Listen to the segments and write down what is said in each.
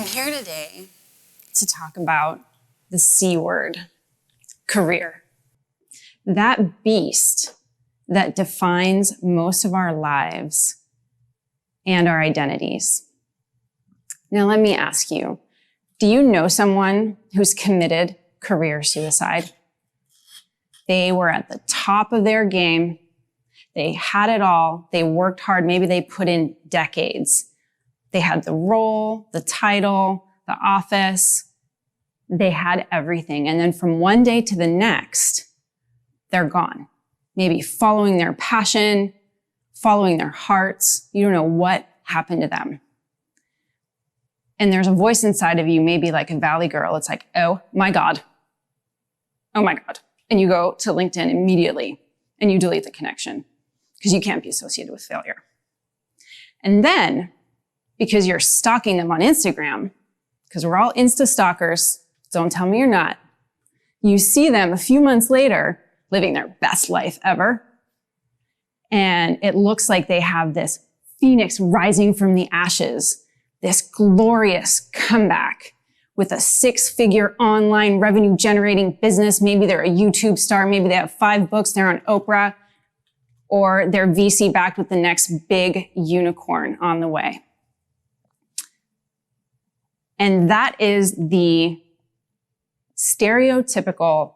I'm here today to talk about the C word, career. That beast that defines most of our lives and our identities. Now, let me ask you, do you know someone who's committed career suicide? They were at the top of their game. They had it all. They worked hard. Maybe they put in decades. They had the role, the title, the office. They had everything. And then from one day to the next, they're gone. Maybe following their passion, following their hearts. You don't know what happened to them. And there's a voice inside of you, maybe like a valley girl. It's like, oh my God. Oh my God. And you go to LinkedIn immediately and you delete the connection because you can't be associated with failure. And then, because you're stalking them on Instagram, because we're all Insta stalkers, don't tell me you're not, you see them a few months later living their best life ever. And it looks like they have this phoenix rising from the ashes, this glorious comeback with a 6-figure online revenue generating business. Maybe they're a YouTube star. Maybe they have 5 books. They're on Oprah, or they're VC backed with the next big unicorn on the way. And that is the stereotypical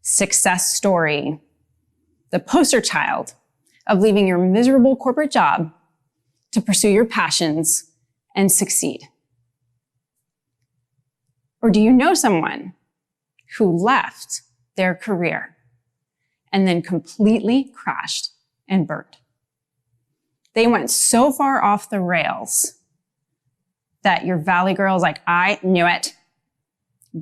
success story, the poster child of leaving your miserable corporate job to pursue your passions and succeed. Or do you know someone who left their career and then completely crashed and burned? They went so far off the rails that your valley girl is like, I knew it.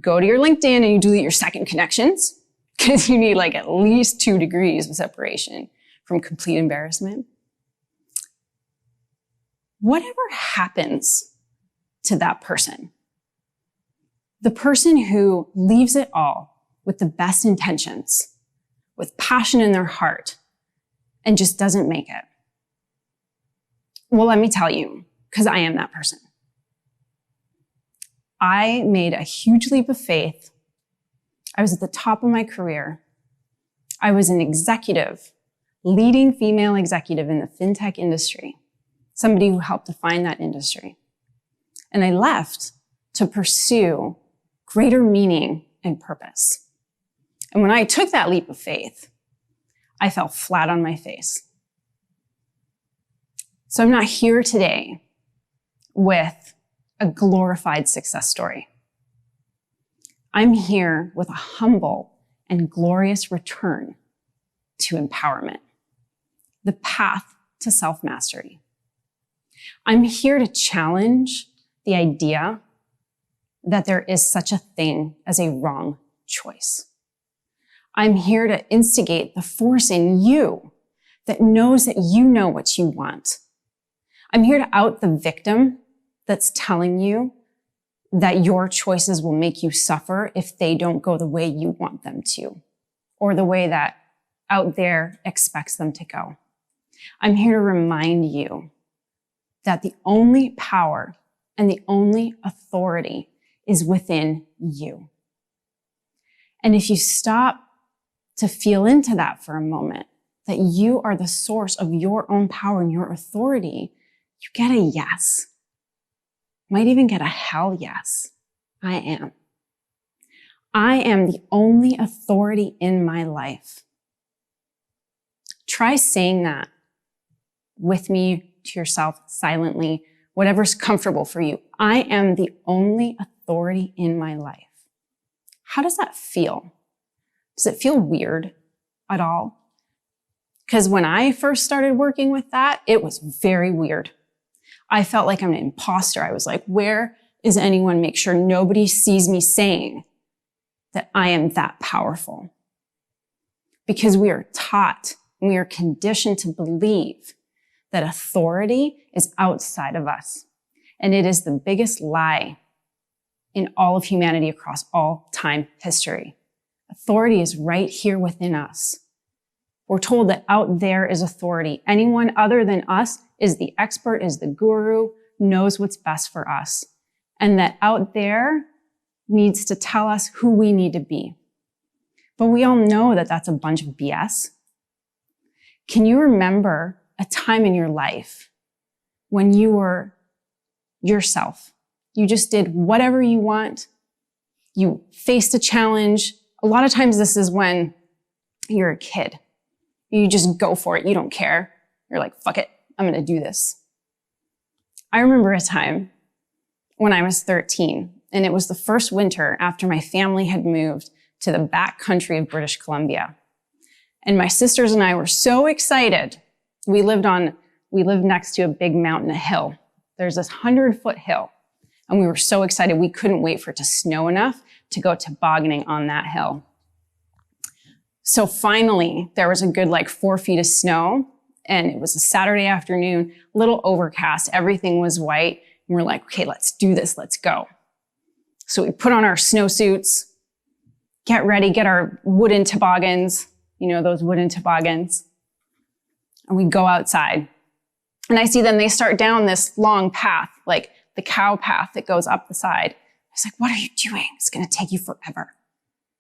Go to your LinkedIn and you delete your second connections because you need like at least 2 degrees of separation from complete embarrassment. Whatever happens to that person, the person who leaves it all with the best intentions, with passion in their heart, and just doesn't make it. Well, let me tell you, because I am that person. I made a huge leap of faith. I was at the top of my career. I was an executive, leading female executive in the fintech industry, somebody who helped define that industry. And I left to pursue greater meaning and purpose. And when I took that leap of faith, I fell flat on my face. So I'm not here today with a glorified success story. I'm here with a humble and glorious return to empowerment, the path to self-mastery. I'm here to challenge the idea that there is such a thing as a wrong choice. I'm here to instigate the force in you that knows that you know what you want. I'm here to out the victim that's telling you that your choices will make you suffer if they don't go the way you want them to, or the way that out there expects them to go. I'm here to remind you that the only power and the only authority is within you. And if you stop to feel into that for a moment, that you are the source of your own power and your authority, you get a yes. Might even get a hell yes. I am. I am the only authority in my life. Try saying that with me to yourself silently, whatever's comfortable for you. I am the only authority in my life. How does that feel? Does it feel weird at all? Because when I first started working with that, it was very weird. I felt like I'm an imposter. I was like, where is anyone? Make sure nobody sees me saying that I am that powerful. Because we are taught, and we are conditioned to believe that authority is outside of us. And it is the biggest lie in all of humanity across all time history. Authority is right here within us. We're told that out there is authority. Anyone other than us is the expert, is the guru, knows what's best for us. and that out there needs to tell us who we need to be. But we all know that that's a bunch of BS. Can you remember a time in your life when you were yourself? You just did whatever you want. You faced a challenge. A lot of times this is when you're a kid. You just go for it. You don't care. You're like, fuck it. I'm going to do this. I remember a time when I was 13, and it was the first winter after my family had moved to the back country of British Columbia. And my sisters and I were so excited. We lived next to a big mountain, a hill. There's this 100-foot hill. And we were so excited. We couldn't wait for it to snow enough to go tobogganing on that hill. So finally, there was a good 4 feet of snow. And it was a Saturday afternoon, little overcast. Everything was white. And we're like, okay, let's do this. Let's go. So we put on our snowsuits, get ready, get our wooden toboggans, those wooden toboggans. And we go outside. And I see them, they start down this long path, like the cow path that goes up the side. I was like, what are you doing? It's going to take you forever.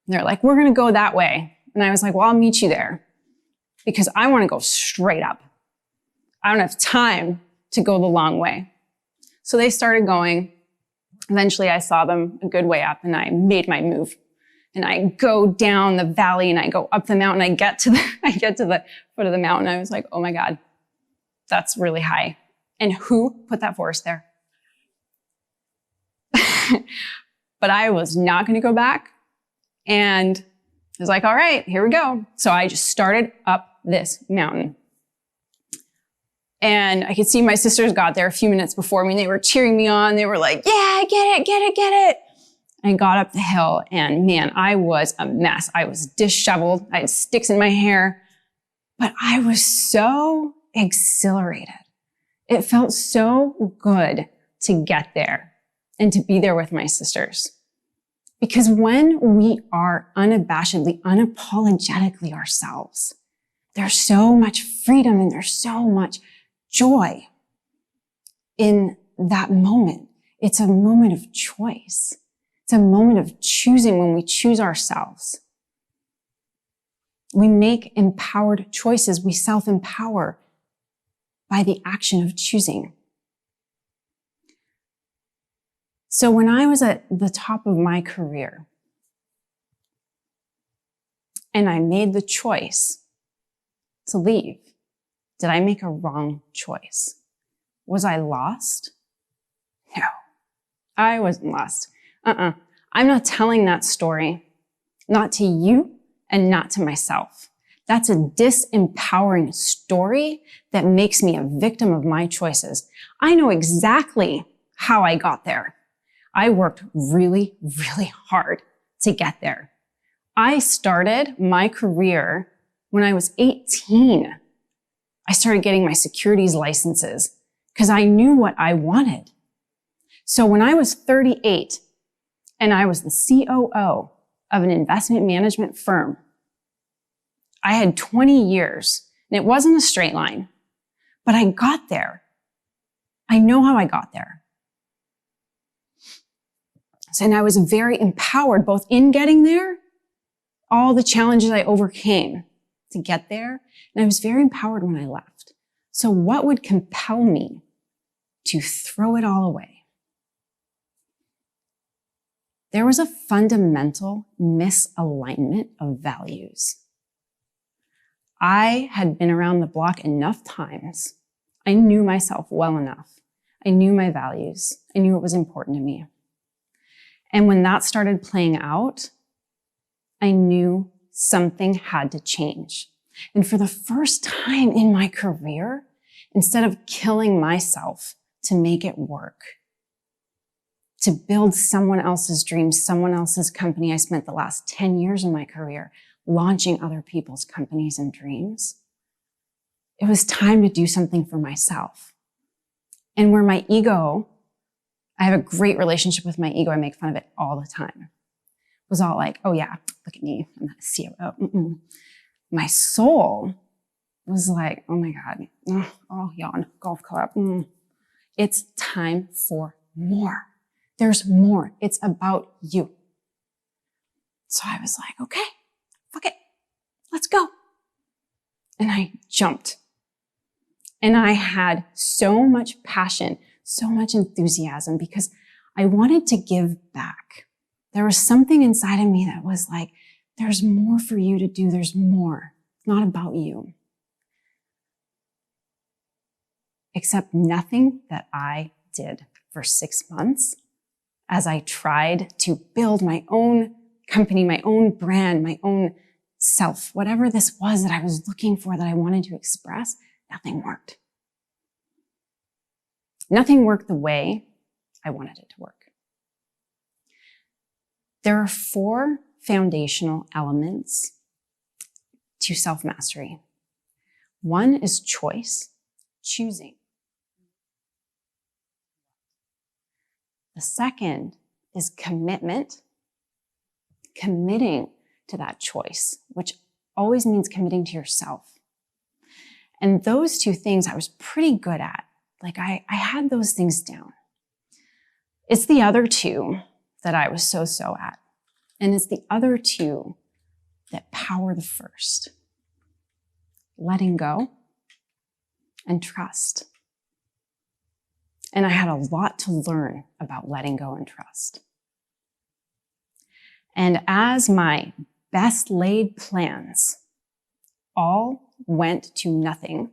And they're like, we're going to go that way. And I was like, well, I'll meet you there because I want to go straight up. I don't have time to go the long way. So they started going. Eventually I saw them a good way up and I made my move. And I go down the valley and I go up the mountain. I get to the foot of the mountain. I was like, oh my God, that's really high. And who put that forest there? But I was not going to go back. And I was like, all right, here we go. So I just started up this mountain. And I could see my sisters got there a few minutes before me and they were cheering me on. They were like, yeah, get it, get it, get it. I got up the hill and man, I was a mess. I was disheveled. I had sticks in my hair, but I was so exhilarated. It felt so good to get there and to be there with my sisters. Because when we are unabashedly, unapologetically ourselves, there's so much freedom and there's so much joy in that moment. It's a moment of choice. It's a moment of choosing when we choose ourselves. We make empowered choices. We self-empower by the action of choosing. So when I was at the top of my career and I made the choice to leave, did I make a wrong choice? Was I lost? No, I wasn't lost. I'm not telling that story, not to you and not to myself. That's a disempowering story that makes me a victim of my choices. I know exactly how I got there. I worked really, really hard to get there. I started my career when I was 18. I started getting my securities licenses because I knew what I wanted. So when I was 38, and I was the COO of an investment management firm, I had 20 years, and it wasn't a straight line, but I got there. I know how I got there. And I was very empowered, both in getting there, all the challenges I overcame to get there, and I was very empowered when I left. So what would compel me to throw it all away? There was a fundamental misalignment of values. I had been around the block enough times. I knew myself well enough. I knew my values. I knew what was important to me. And when that started playing out, I knew something had to change. And for the first time in my career, instead of killing myself to make it work, to build someone else's dreams, someone else's company. I spent the last 10 years of my career launching other people's companies and dreams. It was time to do something for myself. And where my ego, I have a great relationship with my ego. I make fun of it all the time. It was all like, oh yeah, look at me. I'm not a COO. My soul was like, oh my God. Oh, yawn, golf club. It's time for more. There's more. It's about you. So I was like, okay, fuck it. Let's go. And I jumped. And I had so much passion, so much enthusiasm because I wanted to give back. There was something inside of me that was like, there's more for you to do. There's more. It's not about you. Except nothing that I did for 6 months as I tried to build my own company, my own brand, my own self, whatever this was that I was looking for, that I wanted to express, nothing worked. Nothing worked the way I wanted it to work. There are 4 foundational elements to self-mastery. 1 is choice, choosing. The 2nd is commitment, committing to that choice, which always means committing to yourself. And those 2 things I was pretty good at. Like I had those things down. It's the other 2 that I was so at. And it's the other 2 that power the first. Letting go and trust. And I had a lot to learn about letting go and trust. And as my best laid plans all went to nothing,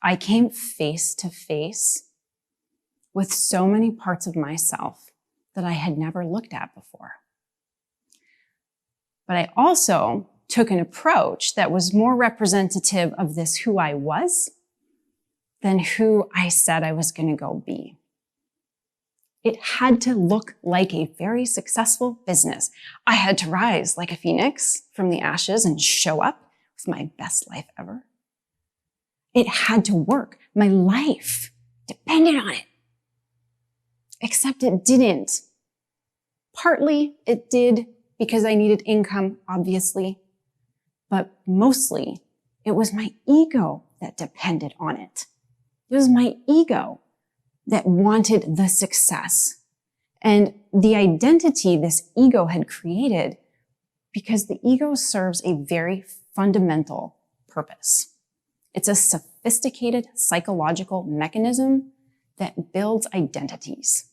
I came face to face with so many parts of myself that I had never looked at before. But I also took an approach that was more representative of this who I was than who I said I was going to go be. It had to look like a very successful business. I had to rise like a phoenix from the ashes and show up with my best life ever. It had to work. My life depended on it. Except it didn't. Partly it did because I needed income, obviously. But mostly it was my ego that depended on it. It was my ego that wanted the success and the identity this ego had created, because the ego serves a very fundamental purpose. It's a sophisticated psychological mechanism that builds identities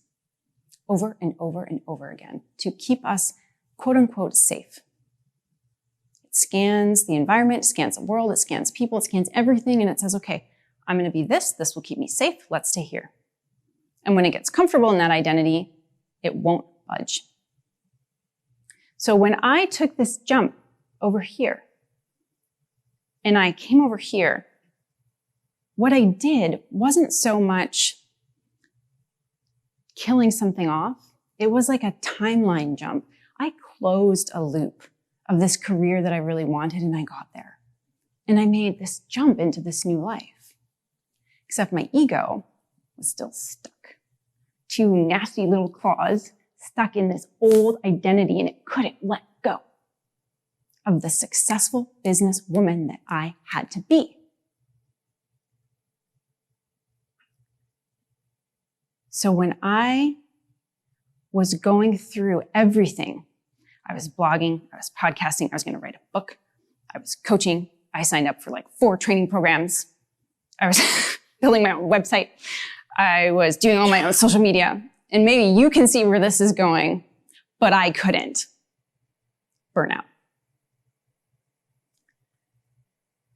over and over and over again to keep us, quote unquote, safe. It scans the environment, it scans the world, it scans people, it scans everything, and it says, okay, I'm going to be this will keep me safe, let's stay here. And when it gets comfortable in that identity, it won't budge. So when I took this jump over here, and I came over here, what I did wasn't so much killing something off. It was like a timeline jump. I closed a loop of this career that I really wanted, and I got there. And I made this jump into this new life. Except my ego was still stuck. 2 nasty little claws stuck in this old identity, and it couldn't let go of the successful businesswoman that I had to be. So when I was going through everything, I was blogging, I was podcasting, I was going to write a book, I was coaching, I signed up for like 4 training programs, I was building my own website, I was doing all my own social media, and maybe you can see where this is going, but I couldn't. Burnout.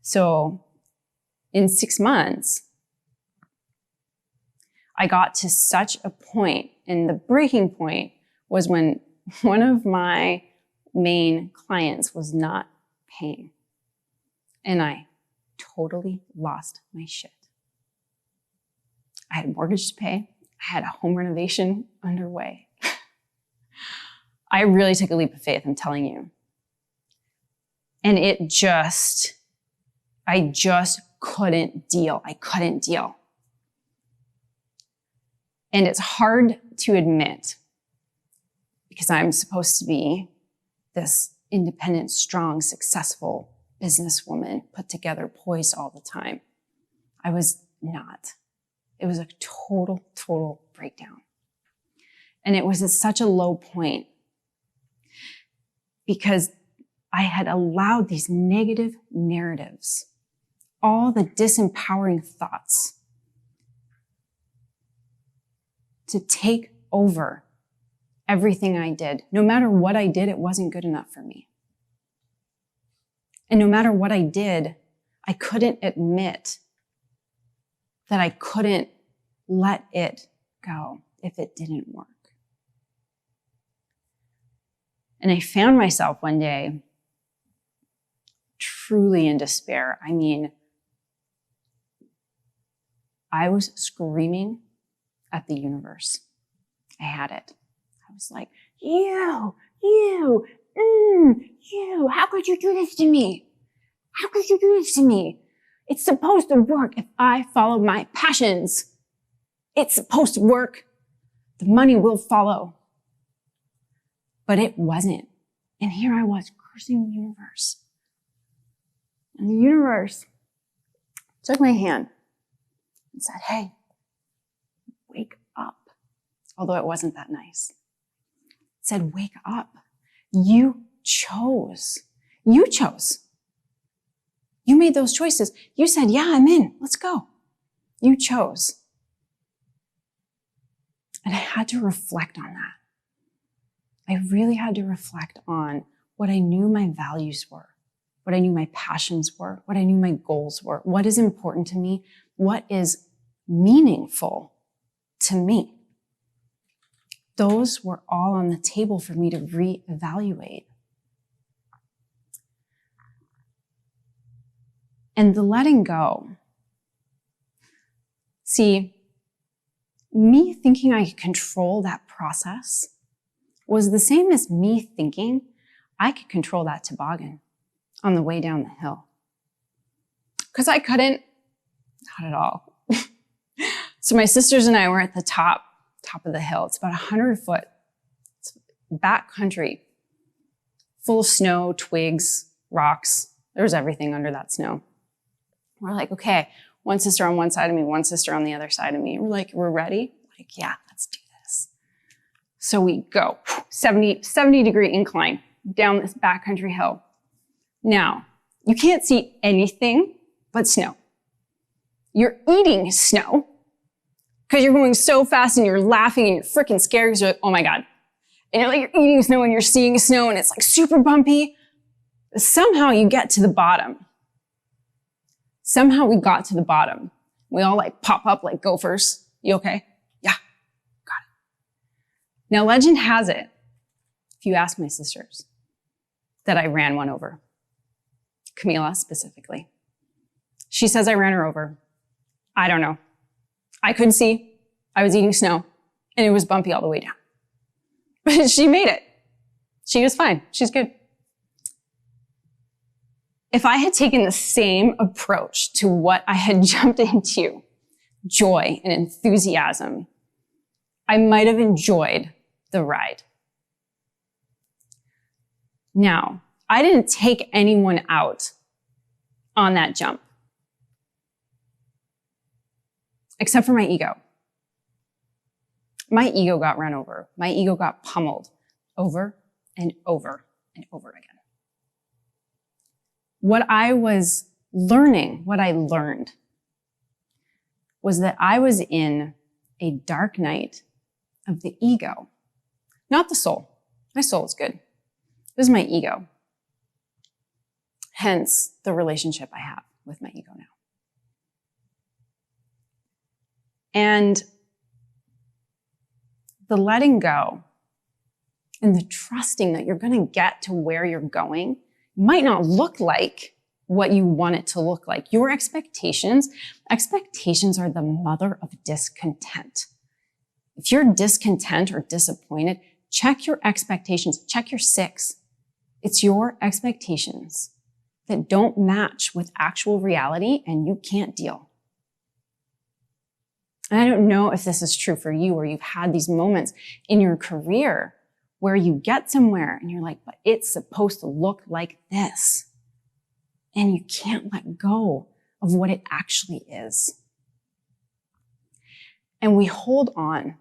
So in 6 months, I got to such a point, and the breaking point was when one of my main clients was not paying. And I totally lost my shit. I had a mortgage to pay. I had a home renovation underway. I really took a leap of faith, I'm telling you. And I just couldn't deal. I couldn't deal. And it's hard to admit, because I'm supposed to be this independent, strong, successful businesswoman, put together, poised all the time. I was not. It was a total breakdown. And it was at such a low point because I had allowed these negative narratives, all the disempowering thoughts, to take over everything I did. No matter what I did, it wasn't good enough for me. And no matter what I did, I couldn't admit that I couldn't let it go if it didn't work. And I found myself one day truly in despair. I mean, I was screaming at the universe. I had it. I was like, you, how could you do this to me? How could you do this to me? It's supposed to work if I follow my passions. It's supposed to work. The money will follow. But it wasn't. And here I was cursing the universe. And the universe took my hand and said, hey, wake up. Although it wasn't that nice. It said, wake up. You chose. You chose. You made those choices. You said, yeah, I'm in. Let's go. You chose. And I had to reflect on that. I really had to reflect on what I knew my values were, what I knew my passions were, what I knew my goals were, what is important to me, what is meaningful to me. Those were all on the table for me to reevaluate. And the letting go. See, me thinking I could control that process was the same as me thinking I could control that toboggan on the way down the hill. Because I couldn't, not at all. So my sisters and I were at the top of the hill. It's about 100 foot. It's back country, full of snow, twigs, rocks. There was everything under that snow. We're like, okay, one sister on one side of me, one sister on the other side of me. We're like, we're ready? Like, yeah, let's do this. So we go 70 degree incline down this backcountry hill. Now, you can't see anything but snow. You're eating snow because you're going so fast and you're laughing and you're freaking scared because you're like, oh my God. And you're like, you're eating snow and you're seeing snow and it's like super bumpy. Somehow you get to the bottom. Somehow we got to the bottom. We all like pop up like gophers. You okay? Yeah, got it. Now legend has it, if you ask my sisters, that I ran one over. Camila specifically. She says I ran her over. I don't know. I couldn't see. I was eating snow and it was bumpy all the way down. But she made it. She was fine. She's good. If I had taken the same approach to what I had jumped into, joy and enthusiasm, I might have enjoyed the ride. Now, I didn't take anyone out on that jump, except for my ego. My ego got run over. My ego got pummeled over and over and over again. What I was learning, what I learned, was that I was in a dark night of the ego, not the soul. My soul is good. It was my ego. Hence the relationship I have with my ego now. And the letting go and the trusting that you're going to get to where you're going might not look like what you want it to look like. Your expectations are the mother of discontent. If you're discontent or disappointed, check your expectations, check your 6. It's your expectations that don't match with actual reality and you can't deal. And I don't know if this is true for you or you've had these moments in your career where you get somewhere and you're like, but it's supposed to look like this. And you can't let go of what it actually is. And we hold on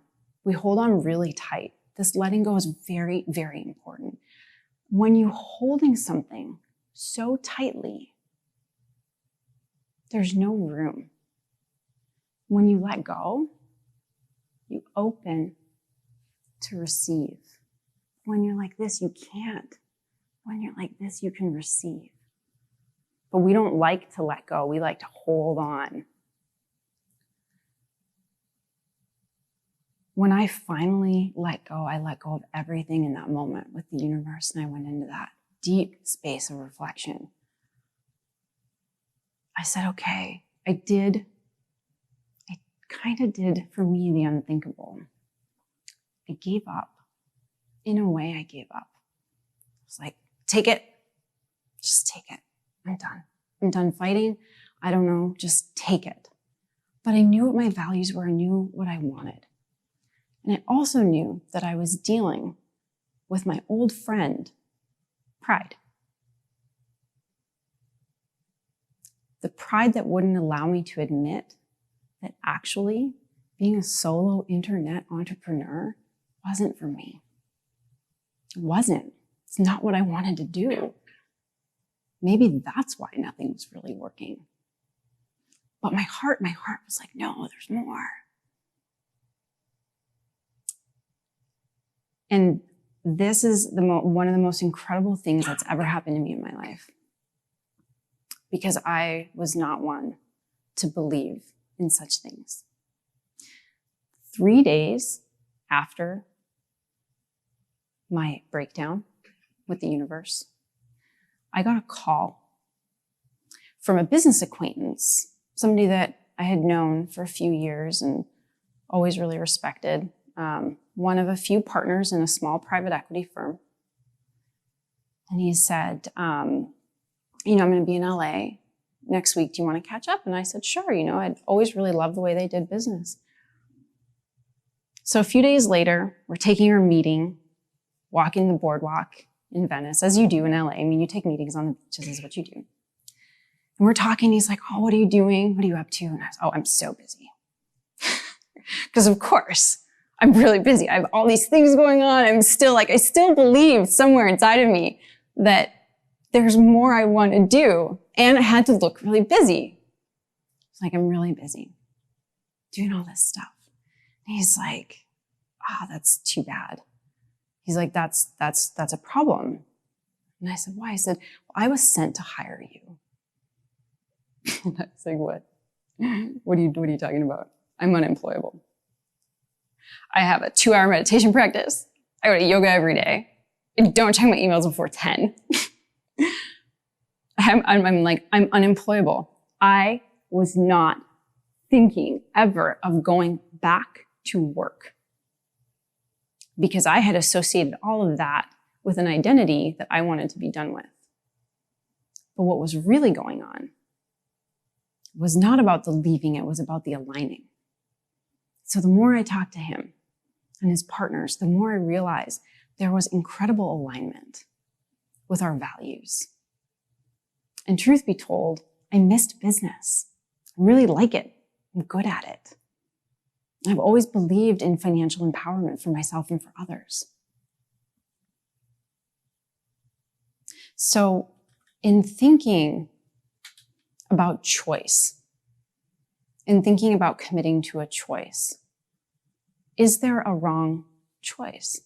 We hold on really tight. This letting go is very, very important. When you're holding something so tightly, there's no room. When you let go, you open to receive. When you're like this, you can't. When you're like this, you can receive. But we don't like to let go. We like to hold on. When I finally let go, I let go of everything in that moment with the universe, and I went into that deep space of reflection. I said, okay, I kind of did for me the unthinkable. I gave up. In a way, I gave up. I was like, take it. Just take it. I'm done. I'm done fighting. I don't know. Just take it. But I knew what my values were. I knew what I wanted. And I also knew that I was dealing with my old friend, pride. The pride that wouldn't allow me to admit that actually being a solo internet entrepreneur wasn't for me. It wasn't. It's not what I wanted to do. Maybe that's why nothing was really working. But my heart was like, no, there's more. And this is one of the most incredible things that's ever happened to me in my life. Because I was not one to believe in such things. 3 days after my breakdown with the universe, I got a call from a business acquaintance, somebody that I had known for a few years and always really respected, one of a few partners in a small private equity firm. And he said, I'm going to be in LA next week. Do you want to catch up? And I said, sure. I'd always really loved the way they did business. So a few days later, we're taking our meeting, walking the boardwalk in Venice, as you do in LA. You take meetings on the beaches, is what you do. And we're talking. He's like, oh, what are you doing? What are you up to? And I was, I'm so busy. Because of course, I'm really busy. I have all these things going on. I still believe somewhere inside of me that there's more I want to do. And I had to look really busy. It's like, I'm really busy doing all this stuff. And he's like, that's too bad. He's like, that's a problem. And I said, why? I said, well, I was sent to hire you. And I was like, what? What are you talking about? I'm unemployable. I have a 2-hour meditation practice. I go to yoga every day. I don't check my emails before 10. I'm unemployable. I was not thinking ever of going back to work because I had associated all of that with an identity that I wanted to be done with. But what was really going on was not about the leaving, it was about the aligning. So the more I talked to him and his partners, the more I realized there was incredible alignment with our values. And truth be told, I missed business. I really like it. I'm good at it. I've always believed in financial empowerment for myself and for others. So in thinking about choice, in thinking about committing to a choice, is there a wrong choice?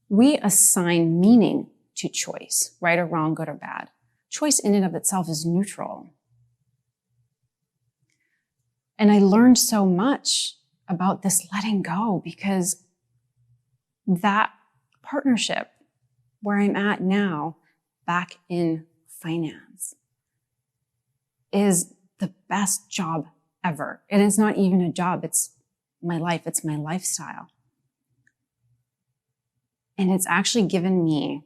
We assign meaning to choice, right or wrong, good or bad. Choice in and of itself is neutral. And I learned so much about this letting go because that partnership where I'm at now, back in finance, is the best job ever. And it's not even a job, it's my life, it's my lifestyle. And it's actually given me,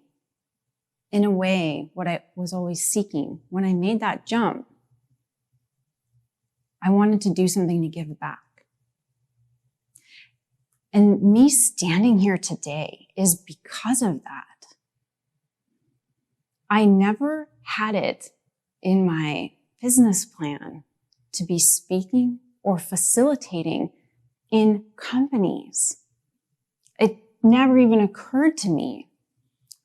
in a way, what I was always seeking. When I made that jump, I wanted to do something to give back. And me standing here today is because of that. I never had it in my business plan to be speaking or facilitating in companies. It never even occurred to me.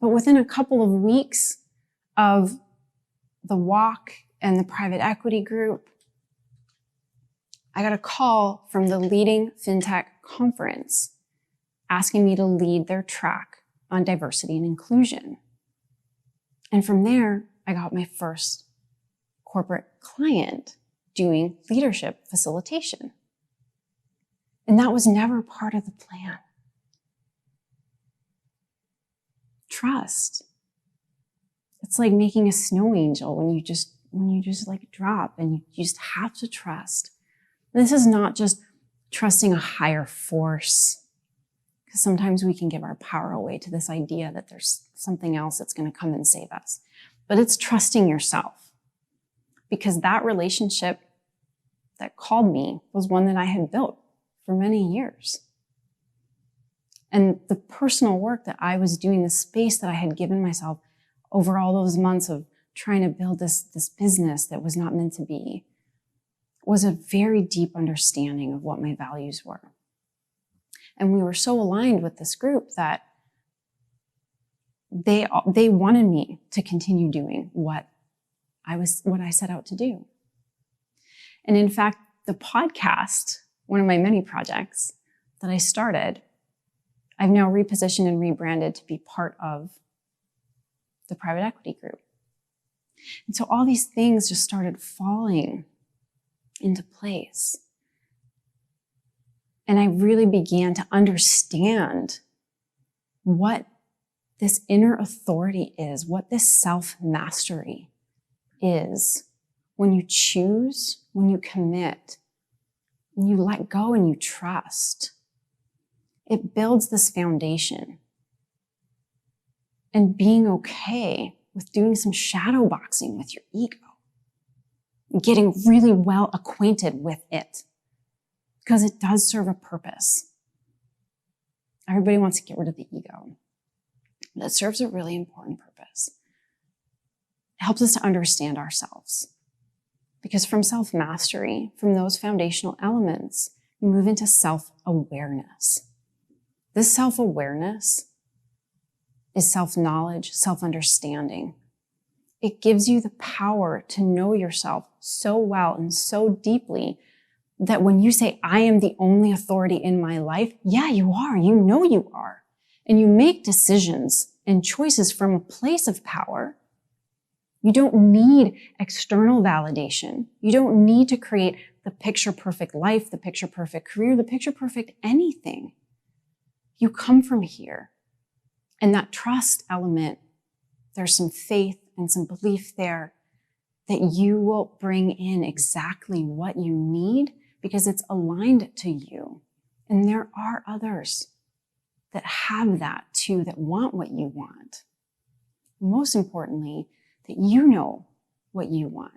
But within a couple of weeks of the walk and the private equity group, I got a call from the leading fintech conference asking me to lead their track on diversity and inclusion. And from there, I got my first corporate client doing leadership facilitation. And that was never part of the plan. Trust. It's like making a snow angel when you just like drop, and you just have to trust. And this is not just trusting a higher force, because sometimes we can give our power away to this idea that there's something else that's going to come and save us. But it's trusting yourself, because that relationship that called me was one that I had built for many years. And the personal work that I was doing, the space that I had given myself over all those months of trying to build this business that was not meant to be, was a very deep understanding of what my values were. And we were so aligned with this group that they wanted me to continue doing what I set out to do. And in fact, the podcast, one of my many projects that I started, I've now repositioned and rebranded to be part of the private equity group. And so all these things just started falling into place. And I really began to understand what this inner authority is, what this self-mastery is. When you choose, when you commit, when you let go and you trust, it builds this foundation. And being okay with doing some shadow boxing with your ego, getting really well acquainted with it, because it does serve a purpose. Everybody wants to get rid of the ego, but it serves a really important purpose. It helps us to understand ourselves, because from self-mastery, from those foundational elements, we move into self-awareness. This self-awareness is self-knowledge, self-understanding. It gives you the power to know yourself so well and so deeply that when you say, I am the only authority in my life, yeah, you are. You know you are. And you make decisions and choices from a place of power. You don't need external validation. You don't need to create the picture-perfect life, the picture-perfect career, the picture-perfect anything. You come from here. And that trust element, there's some faith and some belief there that you will bring in exactly what you need because it's aligned to you. And there are others that have that too, that want what you want. Most importantly, that you know what you want.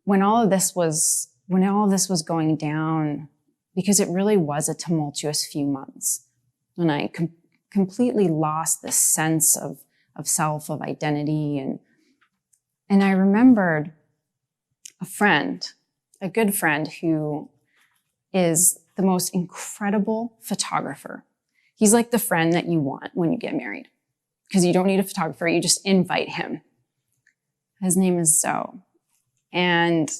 When all of this was going down, because it really was a tumultuous few months, when I completely lost this sense of self, of identity. And I remembered a friend, a good friend who is the most incredible photographer. He's like the friend that you want when you get married, because you don't need a photographer, you just invite him. His name is Zoe. And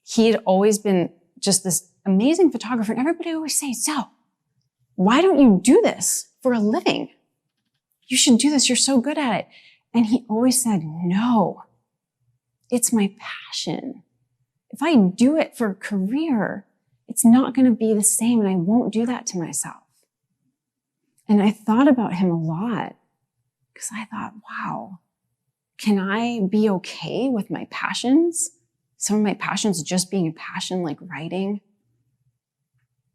he had always been just this amazing photographer. And everybody always say, Zoe, why don't you do this for a living? You should do this. You're so good at it. And he always said, no, it's my passion. If I do it for a career, it's not going to be the same, and I won't do that to myself. And I thought about him a lot because I thought, wow, can I be okay with my passions? Some of my passions just being a passion, like writing.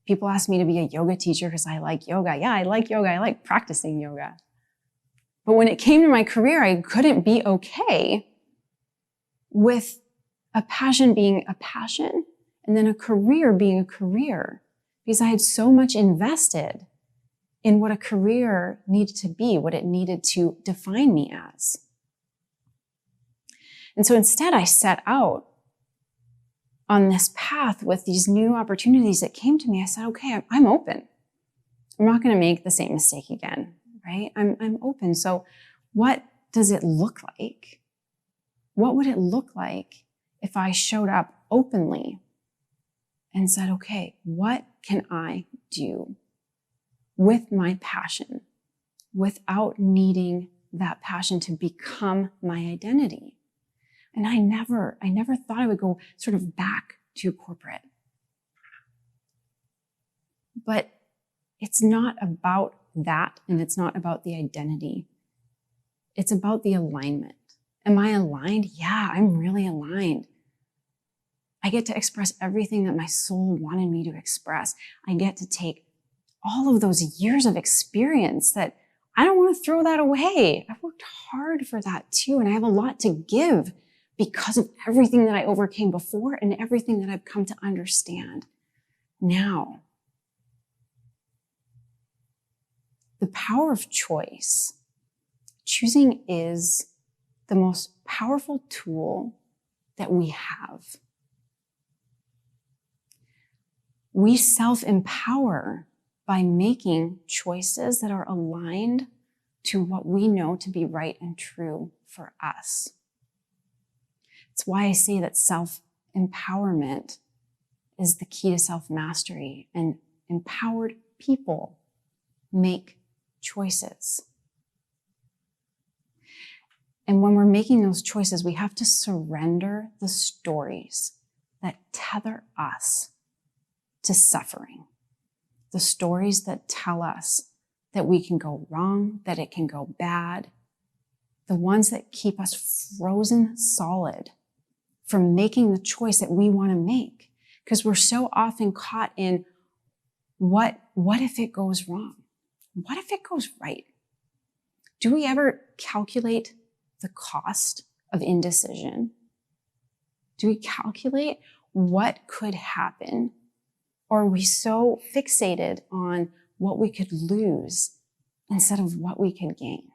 People ask me to be a yoga teacher because I like yoga. Yeah, I like yoga. I like practicing yoga. But when it came to my career, I couldn't be okay with a passion being a passion and then a career being a career, because I had so much invested in what a career needed to be, what it needed to define me as. And so instead, I set out on this path with these new opportunities that came to me, I said, okay, I'm open. I'm not going to make the same mistake again, right? I'm open. So what does it look like? What would it look like if I showed up openly and said, okay, what can I do with my passion without needing that passion to become my identity? And I never thought I would go sort of back to corporate. But it's not about that, and it's not about the identity. It's about the alignment. Am I aligned? Yeah, I'm really aligned. I get to express everything that my soul wanted me to express. I get to take all of those years of experience that I don't want to throw that away. I've worked hard for that too, and I have a lot to give because of everything that I overcame before and everything that I've come to understand now. The power of choice. Choosing is the most powerful tool that we have. We self-empower by making choices that are aligned to what we know to be right and true for us. It's why I say that self-empowerment is the key to self-mastery, and empowered people make choices. And when we're making those choices, we have to surrender the stories that tether us to suffering. The stories that tell us that we can go wrong, that it can go bad. The ones that keep us frozen solid from making the choice that we want to make. Because we're so often caught in what if it goes wrong? What if it goes right? Do we ever calculate the cost of indecision? Do we calculate what could happen? Or are we so fixated on what we could lose instead of what we could gain?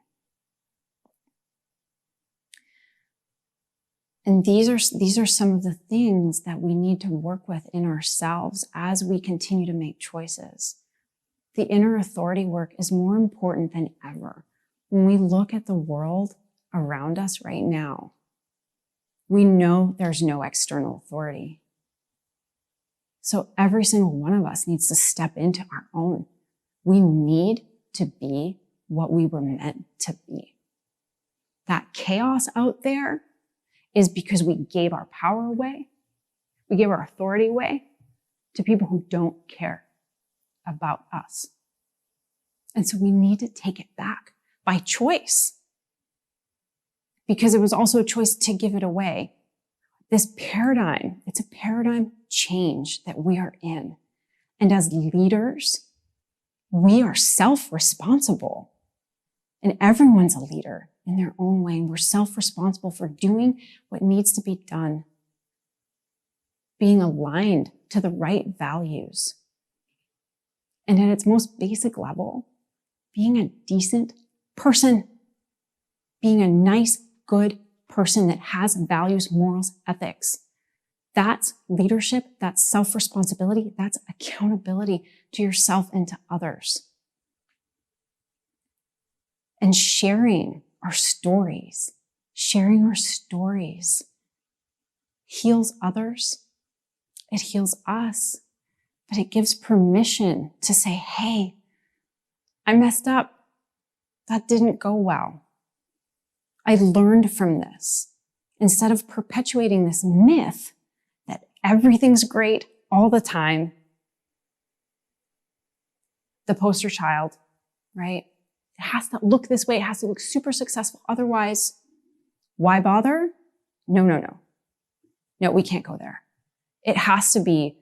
And these are some of the things that we need to work with in ourselves as we continue to make choices. The inner authority work is more important than ever. When we look at the world around us right now, we know there's no external authority. So every single one of us needs to step into our own. We need to be what we were meant to be. That chaos out there is because we gave our power away. We gave our authority away to people who don't care about us. And so we need to take it back by choice, because it was also a choice to give it away. This paradigm, it's a paradigm change that we are in. And as leaders, we are self-responsible. And everyone's a leader in their own way. And we're self-responsible for doing what needs to be done. Being aligned to the right values. And at its most basic level, being a decent person. Being a nice, good person that has values, morals, ethics. That's leadership, that's self-responsibility, that's accountability to yourself and to others. And sharing our stories heals others, it heals us, but it gives permission to say, hey, I messed up. That didn't go well. I learned from this. Instead of perpetuating this myth that everything's great all the time, the poster child, right? It has to look this way. It has to look super successful. Otherwise, why bother? No, we can't go there. It has to be,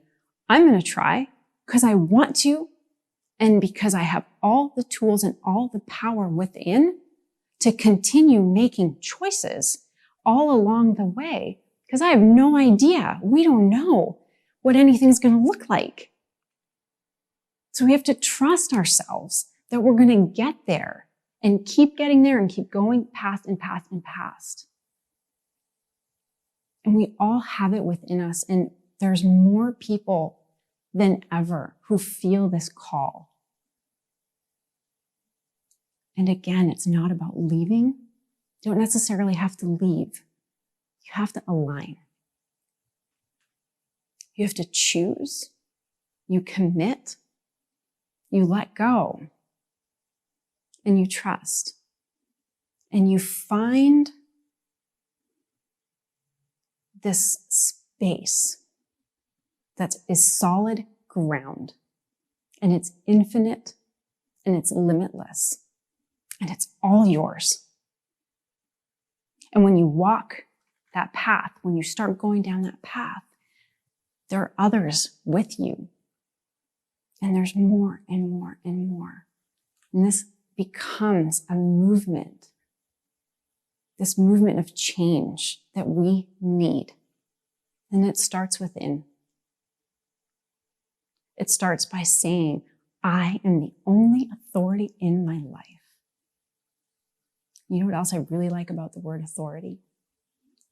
I'm going to try because I want to, and because I have all the tools and all the power within to continue making choices all along the way, because I have no idea. We don't know what anything's going to look like. So we have to trust ourselves that we're going to get there and keep getting there and keep going past and past and past. And we all have it within us. And there's more people than ever who feel this call. And again, it's not about leaving. You don't necessarily have to leave. You have to align. You have to choose. You commit. You let go. And you trust. And you find this space that is solid ground. And it's infinite and it's limitless. And it's all yours. And when you walk that path, when you start going down that path, there are others with you. And there's more and more and more. And this becomes a movement. This movement of change that we need. And it starts within. It starts by saying, I am the only authority in my life. You know what else I really like about the word authority?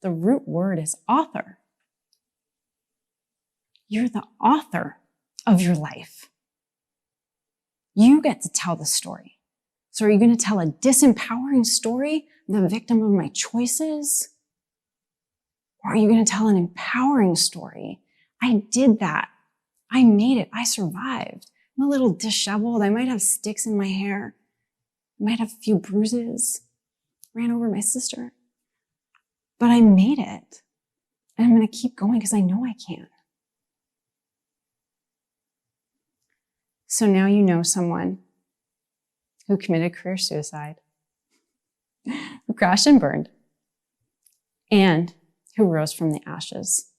The root word is author. You're the author of your life. You get to tell the story. So are you going to tell a disempowering story, the victim of my choices? Or are you going to tell an empowering story? I did that. I made it. I survived. I'm a little disheveled. I might have sticks in my hair. I might have a few bruises. Ran over my sister. But I made it. And I'm going to keep going because I know I can. So now you know someone who committed career suicide, who crashed and burned, and who rose from the ashes.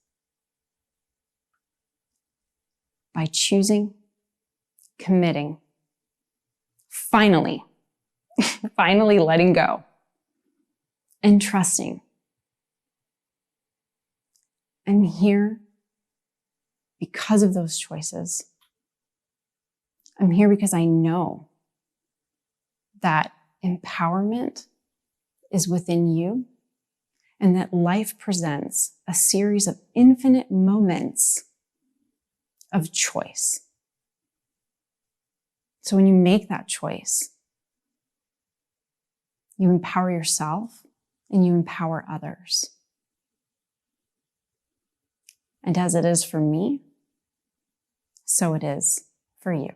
By choosing, committing, finally letting go, and trusting. I'm here because of those choices. I'm here because I know that empowerment is within you and that life presents a series of infinite moments of choice. So when you make that choice, you empower yourself and you empower others. And as it is for me, so it is for you.